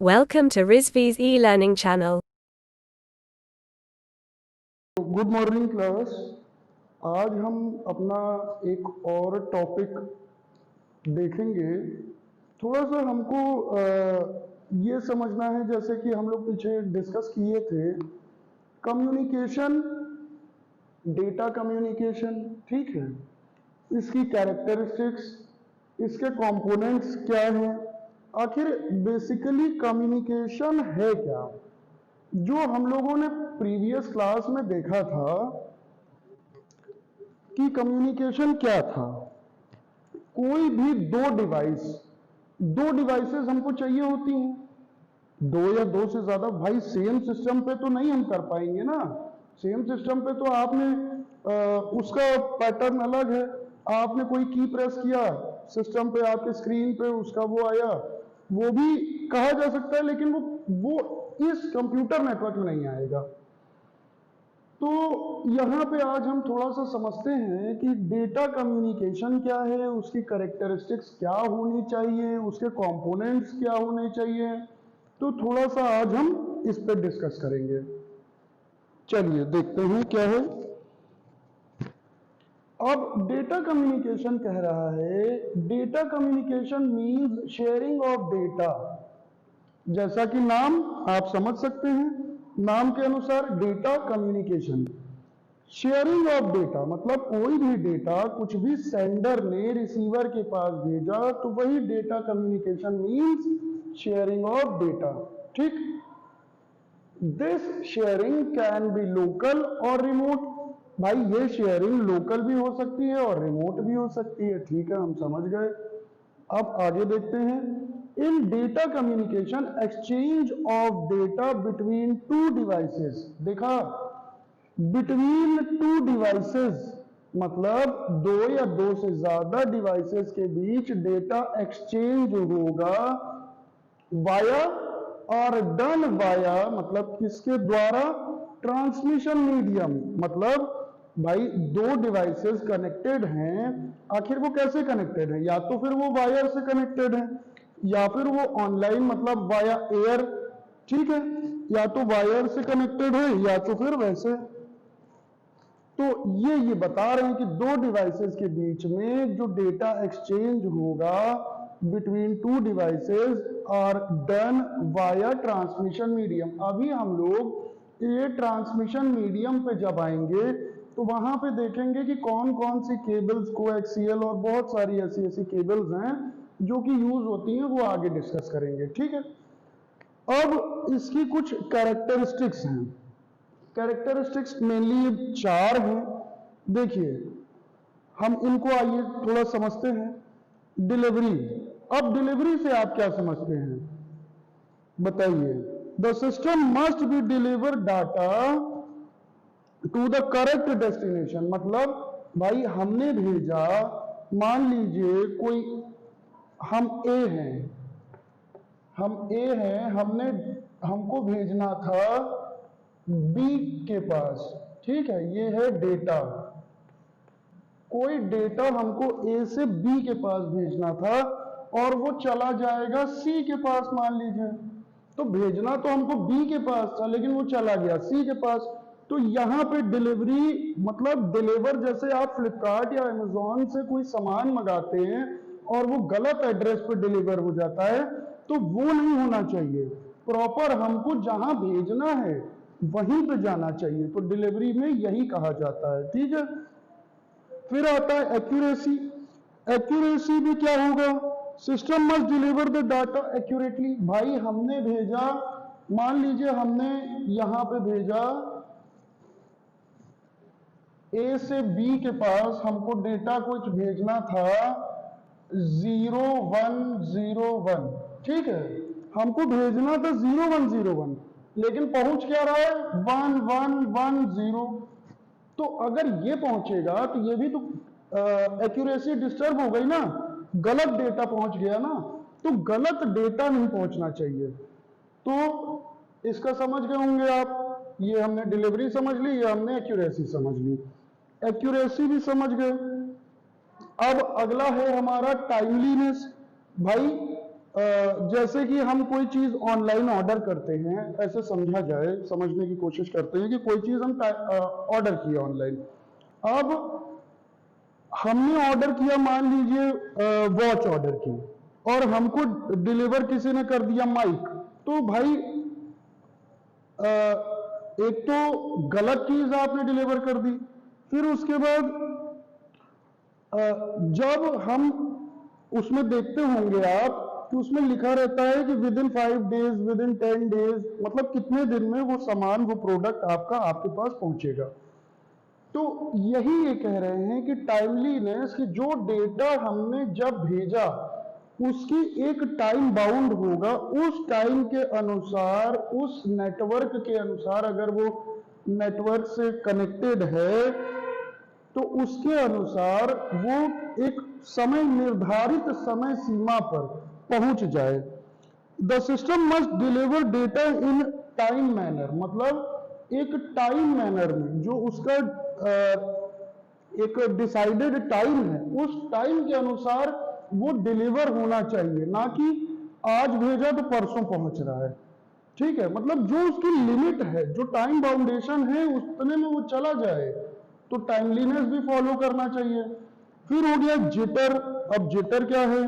Welcome to Rizvi's e-learning channel. Good morning class. आज हम अपना एक और टॉपिक देखेंगे। थोड़ा सा हमको ये समझना है, जैसे कि हम लोग पीछे डिस्कस किए थे, कम्युनिकेशन, डेटा कम्युनिकेशन, ठीक है, इसकी कैरेक्टरिस्टिक्स, इसके कंपोनेंट्स क्या हैं, आखिर बेसिकली कम्युनिकेशन है क्या। जो हम लोगों ने प्रीवियस क्लास में देखा था कि कम्युनिकेशन क्या था, कोई भी दो डिवाइसेस हमको चाहिए होती हैं, दो या दो से ज्यादा। भाई सेम सिस्टम पे तो नहीं हम कर पाएंगे ना। सेम सिस्टम पे तो आपने उसका पैटर्न अलग है। आपने कोई की प्रेस किया सिस्टम पे, आपके स्क्रीन पे उसका वो आया, वो भी कहा जा सकता है, लेकिन वो इस कंप्यूटर नेटवर्क में नहीं आएगा। तो यहाँ पे आज हम थोड़ा सा समझते हैं कि डेटा कम्युनिकेशन क्या है, उसकी कैरेक्टरिस्टिक्स क्या होनी चाहिए, उसके कंपोनेंट्स क्या होने चाहिए। तो थोड़ा सा आज हम इस पे डिस्कस करेंगे। चलिए देखते हैं क्या है। अब डेटा कम्युनिकेशन कह रहा है, data communication means sharing of data. जैसा कि नाम आप समझ सकते हैं, नाम के अनुसार data communication, sharing of data मतलब कोई भी डेटा कुछ भी सेंडर ने रिसीवर के पास भेजा तो वही data communication means sharing of data. ठीक, this sharing can be local और रिमोट। भाई ये शेयरिंग लोकल भी हो सकती है और रिमोट भी हो सकती है। ठीक है, हम समझ गए। अब आगे देखते हैं। In data communication exchange of data between two devices. देखा, बिटवीन टू डिवाइसेस मतलब दो या दो से ज्यादा डिवाइसेस के बीच डेटा एक्सचेंज होगा। वाया और डन वाया मतलब किसके द्वारा, ट्रांसमिशन मीडियम। मतलब भाई दो डिवाइसेस कनेक्टेड हैं, आखिर वो कैसे कनेक्टेड है, या तो फिर वो वायर से कनेक्टेड है, या फिर वो ऑनलाइन मतलब वाया एयर, ठीक है, या तो वायर से कनेक्टेड है या तो फिर वैसे। तो ये बता रहे हैं कि दो डिवाइसेस के बीच में जो डेटा एक्सचेंज होगा between two devices are done via transmission medium. अभी हम लोग ये ट्रांसमिशन मीडियम पे जब आएंगे तो वहां पे देखेंगे कि कौन कौन सी केबल्स, कोएक्सियल और बहुत सारी ऐसी ऐसी केबल्स हैं जो कि यूज होती हैं, वो आगे डिस्कस करेंगे। ठीक है, अब इसकी कुछ कैरेक्टरिस्टिक्स हैं। कैरेक्टरिस्टिक्स मेनली चार हैं। देखिए, हम इनको आइए थोड़ा समझते हैं। डिलीवरी। अब डिलीवरी से आप क्या समझते हैं, बताइए। The system must be deliver data to the correct destination. मतलब भाई हमने भेजा, मान लीजिए कोई, हम ए हैं, हमको भेजना था बी के पास, ठीक है, ये है डेटा। कोई डेटा हमको ए से बी के पास भेजना था और वो चला जाएगा सी के पास, मान लीजिए। तो भेजना तो हमको बी के पास था, लेकिन वो चला गया सी के पास। तो यहाँ पे डिलीवरी मतलब डिलीवर, जैसे आप फ्लिपकार्ट या अमेजोन से कोई सामान मंगाते हैं और वो गलत एड्रेस पे डिलीवर हो जाता है, तो वो नहीं होना चाहिए। प्रॉपर हमको जहां भेजना है वहीं पे जाना चाहिए। तो डिलीवरी में यही कहा जाता है। ठीक है, फिर आता है एक्यूरेसी। एक्यूरेसी भी क्या होगा, system must deliver the data accurately. भाई हमने भेजा, मान लीजिए हमने यहां पे भेजा ए से बी के पास, हमको डेटा कुछ भेजना था 0101, ठीक है, हमको भेजना था 0101, लेकिन पहुंच क्या रहा है 1110। तो अगर ये पहुंचेगा तो ये भी तो एक्यूरेसी डिस्टर्ब हो गई ना, गलत डेटा पहुंच गया ना। तो गलत डेटा नहीं पहुंचना चाहिए। तो इसका समझ गए होंगे आप। ये हमने डिलीवरी समझ ली, ये हमने एक्यूरेसी समझ ली। एक्यूरेसी भी समझ गए। अब अगला है हमारा टाइमलीनेस। भाई जैसे कि हम कोई चीज ऑनलाइन ऑर्डर करते हैं, ऐसे समझा जाए, समझने की कोशिश करते हैं कि कोई चीज हम ऑर्डर किए ऑनलाइन। अब हमने ऑर्डर किया, मान लीजिए वॉच ऑर्डर की, और हमको डिलीवर किसी ने कर दिया माइक। तो भाई एक तो गलत चीज आपने डिलीवर कर दी, फिर उसके बाद जब हम उसमें देखते होंगे आप कि उसमें लिखा रहता है कि with in 5 days, with in 10 days, मतलब कितने दिन में वो सामान, वो प्रोडक्ट आपके पास पहुंचेगा। तो यही ये कह रहे हैं कि टाइमलीनेस, कि जो डेटा हमने जब भेजा उसकी एक टाइम बाउंड होगा, उस टाइम के अनुसार, उस नेटवर्क के अनुसार, अगर वो नेटवर्क से कनेक्टेड है तो उसके अनुसार वो एक समय, निर्धारित समय सीमा पर पहुंच जाए। The system must deliver data in time manner, मतलब एक टाइम मैनर में, जो उसका एक डिसाइडेड टाइम है, उस टाइम के अनुसार वो डिलीवर होना चाहिए, ना कि आज भेजा तो परसों पहुंच रहा है। ठीक है, मतलब जो उसकी लिमिट है, जो टाइम बाउंडेशन है, उतने में वो चला जाए, तो टाइमलीनेस भी फॉलो करना चाहिए। फिर हो गया जिटर। अब जिटर क्या है?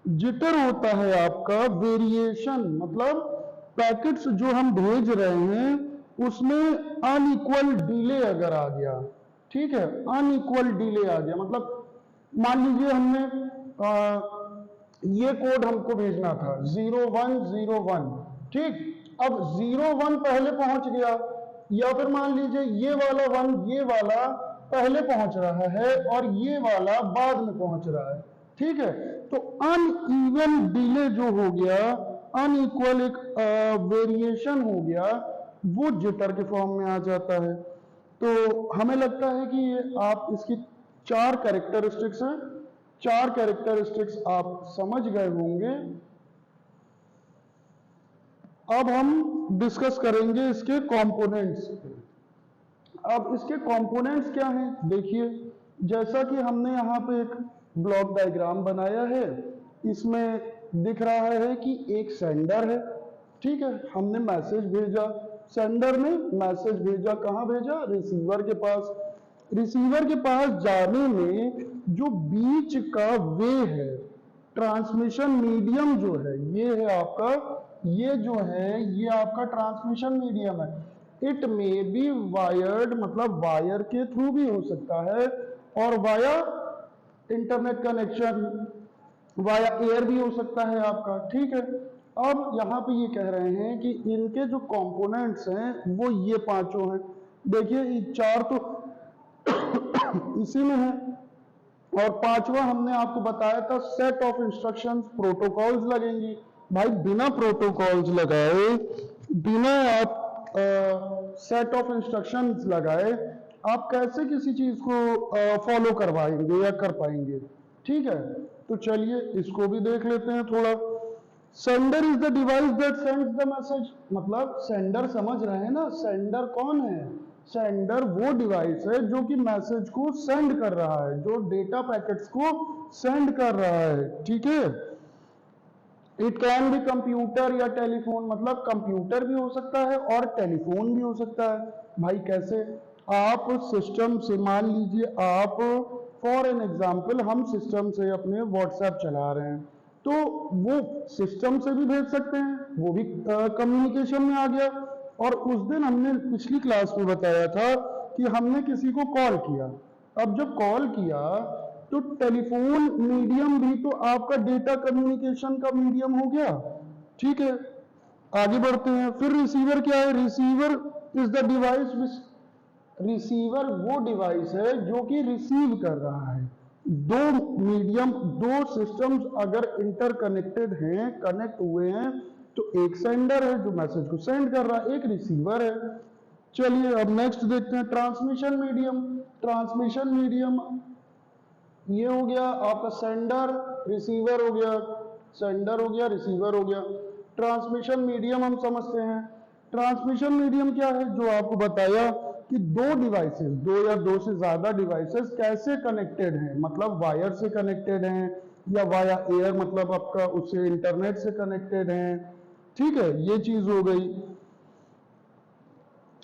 जिटर होता है आपका वेरिएशन, मतलब पैकेट्स जो हम भेज रहे हैं उसमें अनइक्वल डिले अगर आ गया, ठीक है, अनइक्वल डिले आ गया, मतलब मान लीजिए हमने ये कोड हमको भेजना था 0101, ठीक, अब 01 पहले पहुंच गया, या फिर मान लीजिए ये वाला 1, ये वाला पहले पहुंच रहा है और ये वाला बाद में पहुंच रहा है, ठीक है। तो अनइवन डिले जो हो गया, अनइक्वल एक वेरिएशन हो गया, वो जिटर के फॉर्म में आ जाता है। तो हमें लगता है कि ये आप इसकी 4 कैरेक्टरिस्टिक्स हैं, 4 कैरेक्टरिस्टिक्स आप समझ गए होंगे। अब हम डिस्कस करेंगे इसके कंपोनेंट्स। अब इसके कंपोनेंट्स क्या हैं? देखिए, जैसा कि हमने यहाँ पे एक ब्लॉक डायग्राम बनाया है, इसमें दिख रहा है कि एक सेंडर है, ठीक है, हमने मैसेज भेजा, सेंडर ने मैसेज भेजा, कहाँ भेजा? रिसीवर के पास। रिसीवर के पास जाने में जो बीच का वे है, ट्रांसमिशन मीडियम जो है, ये है आपका, ये जो है ये आपका ट्रांसमिशन मीडियम है। इट मे बी वायर्ड, मतलब वायर के थ्रू भी हो सकता है, और via internet connection, via air भी हो सकता है आपका, ठीक है। अब यहाँ पे ये कह रहे हैं कि इनके जो कंपोनेंट्स हैं वो ये पांचों हैं। देखिए, ये 4 तो इसी में है, और 5वां हमने आपको बताया था सेट ऑफ इंस्ट्रक्शंस, प्रोटोकॉल्स लगेंगी। भाई बिना प्रोटोकॉल्स लगाए, बिना आप सेट ऑफ इंस्ट्रक्शंस लगाए, आप कैसे किसी चीज को फॉलो करवाएंगे या कर पाएंगे, ठीक है। तो चलिए इसको भी देख लेते हैं थोड़ा। Sender is the device that sends the message, मतलब सेंडर समझ रहे हैं ना, सेंडर कौन है? सेंडर वो डिवाइस है जो कि मैसेज को सेंड कर रहा है, जो डेटा पैकेट्स को सेंड कर रहा है, ठीक है। इट कैन बी कंप्यूटर या टेलीफोन, मतलब कंप्यूटर भी हो सकता है और टेलीफोन भी हो सकता है। भाई कैसे? आप सिस्टम से, मान लीजिए आप, फॉर एन एग्जाम्पल, हम सिस्टम से अपने व्हाट्सएप चला रहे हैं, तो वो सिस्टम से भी भेज सकते हैं, वो भी कम्युनिकेशन में आ गया। और उस दिन हमने पिछली क्लास में बताया था कि हमने किसी को कॉल किया। अब जब कॉल किया तो टेलीफोन मीडियम भी तो आपका डेटा कम्युनिकेशन का मीडियम हो गया, ठीक है। आगे बढ़ते हैं। फिर रिसीवर क्या है? Receiver is the device, receiver वो डिवाइस है जो कि रिसीव कर रहा है। दो मीडियम, दो सिस्टम्स अगर इंटरकनेक्टेड हैं, कनेक्ट हुए हैं, तो एक सेंडर है जो मैसेज को सेंड कर रहा है, एक रिसीवर है। चलिए अब नेक्स्ट देखते हैं, ट्रांसमिशन मीडियम। ट्रांसमिशन मीडियम ये हो गया आपका सेंडर, रिसीवर हो गया, सेंडर हो गया, रिसीवर हो गया। ट्रांसमिशन मीडियम हम समझते हैं। ट्रांसमिशन मीडियम क्या है? जो आपको बताया कि दो डिवाइसेस, दो या दो से ज्यादा डिवाइसेस कैसे कनेक्टेड हैं, मतलब वायर से कनेक्टेड हैं या वाया एयर मतलब आपका उससे इंटरनेट से कनेक्टेड है, ठीक है, ये चीज हो गई।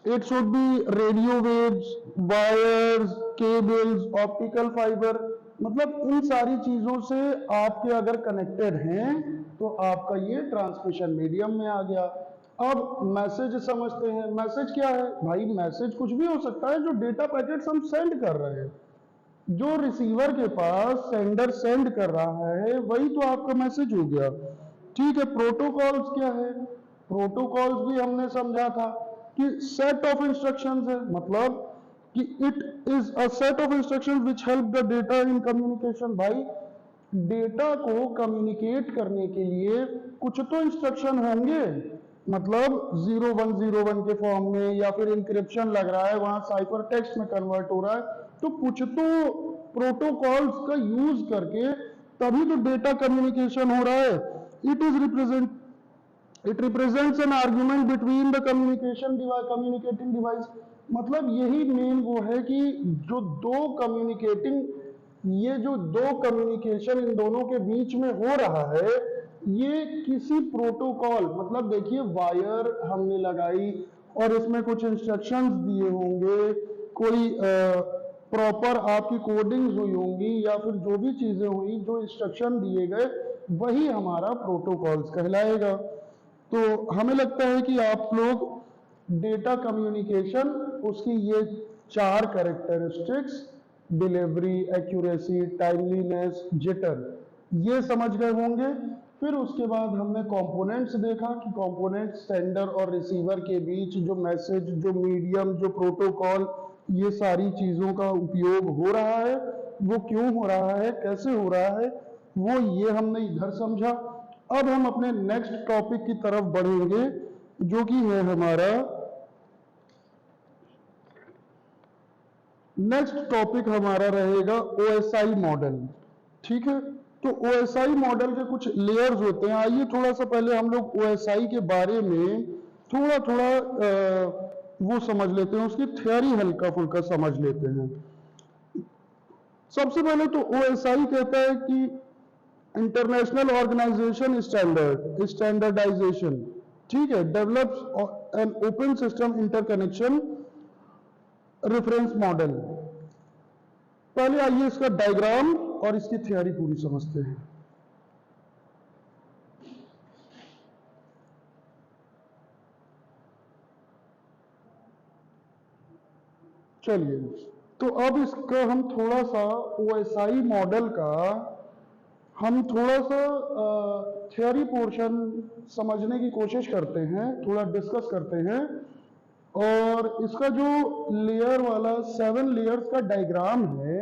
It should be radio waves, wires, cables, optical fibre, मतलब इन सारी चीजों से आपके अगर कनेक्टेड हैं तो आपका ये ट्रांसमिशन मीडियम में आ गया। अब मैसेज समझते हैं। मैसेज क्या है भाई? मैसेज कुछ भी हो सकता है, जो डेटा पैकेट्स हम सेंड कर रहे हैं, जो रिसीवर के पास सेंडर सेंड कर रहा है, वही तो आपका मैसेज हो गया, ठीक है। प्रोटोकॉल्स क्या है? प्रोटोकॉल्स भी हमने समझा था कि सेट ऑफ इंस्ट्रक्शंस है, मतलब कि it is a set of instructions which help the data in communication. भाई डेटा को कम्युनिकेट करने के लिए कुछ तो इंस्ट्रक्शन होंगे, मतलब 0101 के फॉर्म में, या फिर इंक्रिप्शन लग रहा है वहां साइफर टेक्स्ट में कन्वर्ट हो रहा है, तो कुछ तो प्रोटोकॉल्स का यूज करके तभी तो डेटा कम्युनिकेशन हो रहा है। It represents an argument between the communicating device, मतलब यही मेन वो है कि जो दो कम्युनिकेशन इन दोनों के बीच में हो रहा है, ये किसी प्रोटोकॉल, मतलब देखिए वायर हमने लगाई और इसमें कुछ इंस्ट्रक्शंस दिए होंगे, कोई प्रॉपर आपकी कोडिंग्स हुई होंगी, या फिर जो भी चीजें हुई, जो इंस्ट्रक्शन दिए गए, वही हमारा प्रोटोकॉल्स कहलाएगा। तो हमें लगता है कि आप लोग डेटा कम्युनिकेशन, उसकी ये 4 characteristics, delivery, accuracy, timeliness, jitter, ये समझ गए होंगे। फिर उसके बाद हमने कंपोनेंट्स देखा कि कंपोनेंट्स सेंडर और रिसीवर के बीच जो मैसेज, जो मीडियम, जो प्रोटोकॉल, ये सारी चीजों का उपयोग हो रहा है, वो क्यों हो रहा है, कैसे हो रहा है, वो ये हमने इधर समझा। अब हम अपने नेक्स्ट टॉपिक की तरफ बढ़ेंगे, जो कि है हमारा नेक्स्ट टॉपिक हमारा रहेगा ओएसआई मॉडल, ठीक है। तो ओएसआई मॉडल के कुछ लेयर्स होते हैं। आइए थोड़ा सा पहले हम लोग ओएसआई के बारे में थोड़ा थोड़ा वो समझ लेते हैं, उसकी थ्योरी हल्का फुल्का समझ लेते हैं। सबसे पहले तो ओएसआई कहता है कि इंटरनेशनल ऑर्गेनाइजेशन स्टैंडर्डाइजेशन, ठीक है, develops an open system interconnection reference model. पहले आइए इसका डायग्राम और इसकी थ्योरी पूरी समझते हैं। चलिए, तो अब इसका हम थोड़ा सा ओएसआई मॉडल का हम थोड़ा सा थ्योरी पोर्शन समझने की कोशिश करते हैं, थोड़ा डिस्कस करते हैं। और इसका जो लेयर वाला 7 लेयर्स का डायग्राम है,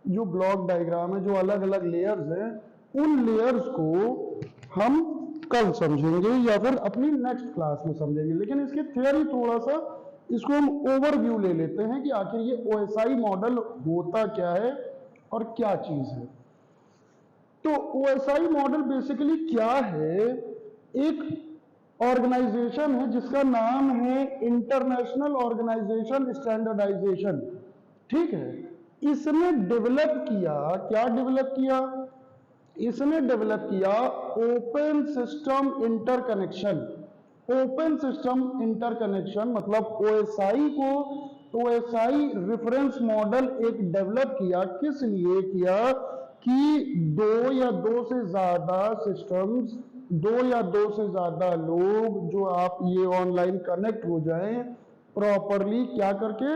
जो ब्लॉक डायग्राम है, जो अलग अलग लेयर्स हैं, उन लेयर्स को हम कल समझेंगे या फिर अपनी नेक्स्ट क्लास में समझेंगे। लेकिन इसकी थ्योरी थोड़ा सा, इसको हम ओवरव्यू ले लेते हैं कि आखिर ये ओएसआई मॉडल होता क्या है और क्या चीज है। तो ओएसआई मॉडल बेसिकली क्या है? एक ऑर्गेनाइजेशन है जिसका नाम है इंटरनेशनल ऑर्गेनाइजेशन स्टैंडर्डाइजेशन, ठीक है। इसने डेवलप किया, क्या डेवलप किया? इसने डेवलप किया open system interconnection. Open system interconnection मतलब ओएसआई को, ओएसआई रेफरेंस मॉडल एक डेवलप किया। किस लिए किया? कि 2 या 2 से ज्यादा सिस्टम्स, 2 या 2 से ज्यादा लोग, जो आप ये ऑनलाइन कनेक्ट हो जाएं प्रॉपरली, क्या करके?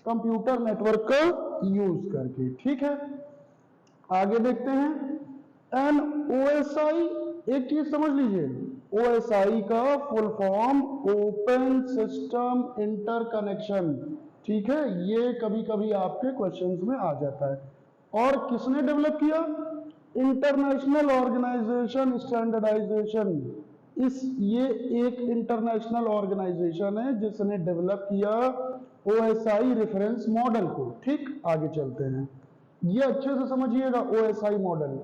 कंप्यूटर नेटवर्क का यूज करके, ठीक है। आगे देखते हैं। एन ओएसआई, एक चीज समझ लीजिए, ओएसआई का full form open system interconnection, ठीक है। ये कभी कभी आपके क्वेश्चंस में आ जाता है। और किसने डेवलप किया? International organisation standardisation. ये एक इंटरनेशनल ऑर्गेनाइजेशन है जिसने डेवलप किया ओएसआई रेफरेंस मॉडल को, ठीक। आगे चलते हैं, ये अच्छे से समझिएगा OSI model.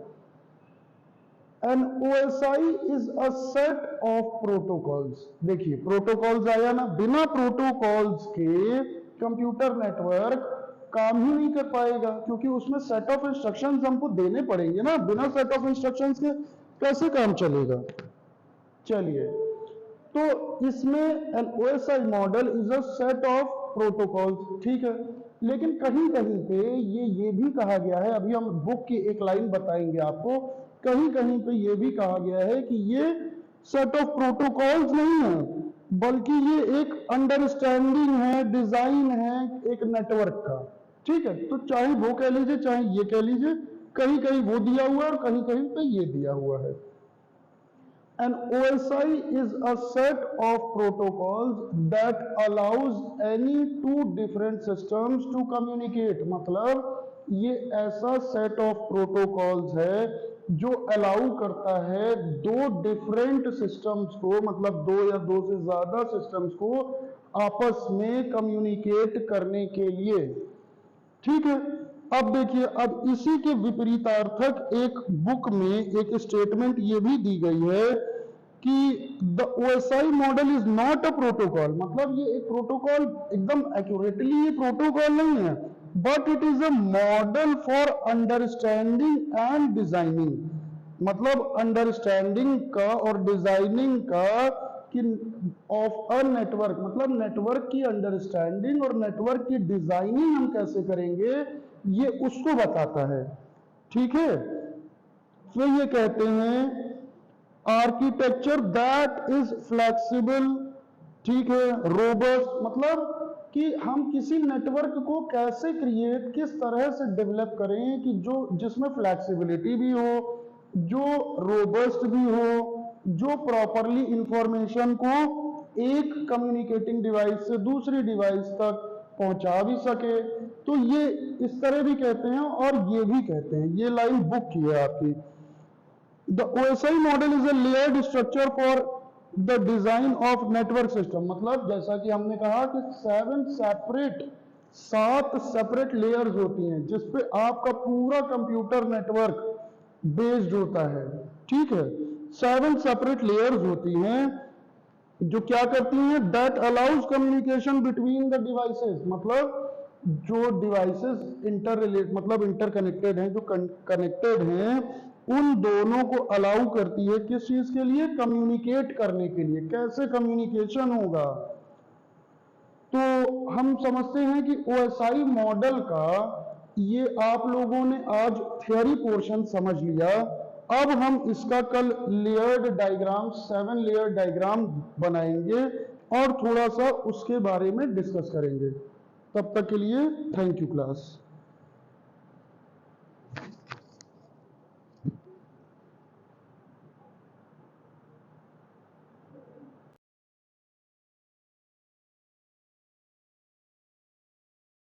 An OSI is a set of protocols. देखिए प्रोटोकॉल्स आया ना, बिना प्रोटोकॉल्स के कंप्यूटर नेटवर्क काम ही नहीं कर पाएगा, क्योंकि उसमें सेट ऑफ इंस्ट्रक्शंस हमको देने पड़ेंगे ना, बिना सेट ऑफ इंस्ट्रक्शंस के कैसे काम चलेगा। चलिए, तो इसमें an OSI model is a set of protocols, ठीक है। लेकिन कहीं कहीं पे ये भी कहा गया है, अभी हम बुक की एक लाइन बताएंगे आपको, कहीं कहीं पे ये भी कहा गया है कि ये सेट ऑफ प्रोटोकॉल्स नहीं है, बल्कि ये एक अंडरस्टैंडिंग है, डिजाइन है एक नेटवर्क का, ठीक है। तो चाहे वो कह लीजिए चाहे ये कह लीजिए, कहीं कहीं वो दिया हुआ है और कहीं कहीं पे ये दिया हुआ है। An OSI is a set of protocols that allows any two different systems to communicate। मतलब ये ऐसा set of protocols है जो अलाउ करता है दो डिफरेंट सिस्टम्स को, मतलब दो या दो से ज्यादा सिस्टम्स को आपस में कम्युनिकेट करने के लिए, ठीक है। अब देखिए, अब इसी के विपरीतार्थक एक बुक में एक स्टेटमेंट ये भी दी गई है कि the OSI model is not a protocol. मतलब ये एक प्रोटोकॉल एकदम एक्यूरेटली ये प्रोटोकॉल नहीं है, but it is a model for understanding and designing. मतलब अंडरस्टैंडिंग का और डिजाइनिंग का कि ऑफ अ नेटवर्क, मतलब नेटवर्क की अंडरस्टैंडिंग और नेटवर्क की डिजाइनिंग हम कैसे करेंगे ये उसको बताता है, ठीक है। फिर ये कहते हैं आर्किटेक्चर दैट इज फ्लेक्सिबल, ठीक है, रोबस्ट, मतलब कि हम किसी नेटवर्क को कैसे क्रिएट, किस तरह से डेवलप करें कि जो जिसमें फ्लेक्सिबिलिटी भी हो, जो रोबस्ट भी हो, जो प्रॉपरली इंफॉर्मेशन को एक कम्युनिकेटिंग डिवाइस से दूसरी डिवाइस तक पहुंचा भी सके। तो ये इस तरह भी कहते हैं और ये भी कहते हैं, ये लाइन बुक की है आपकी। The OSI model is a layered structure for the design of network system. मतलब जैसा कि हमने कहा कि सात सेपरेट लेयर्स होती हैं जिसपे आपका पूरा कंप्यूटर नेटवर्क बेस्ड होता है, ठीक है। 7 सेपरेट लेयर्स होती हैं जो क्या करती हैं, that allows communication between the devices. मतलब जो डिवाइसेस मतलब इंटरकनेक्टेड हैं, जो कनेक्टेड हैं, उन दोनों को अलाउ करती है किस चीज के लिए, कम्युनिकेट करने के लिए। कैसे कम्युनिकेशन होगा, तो हम समझते हैं कि ओएसआई मॉडल का ये आप लोगों ने आज थ्योरी पोर्शन समझ लिया। अब हम इसका कल लेयर्ड डायग्राम, 7 लेयर डायग्राम बनाएंगे और थोड़ा सा उसके बारे में डिस्कस करेंगे। तब तक के लिए थैंक यू क्लास।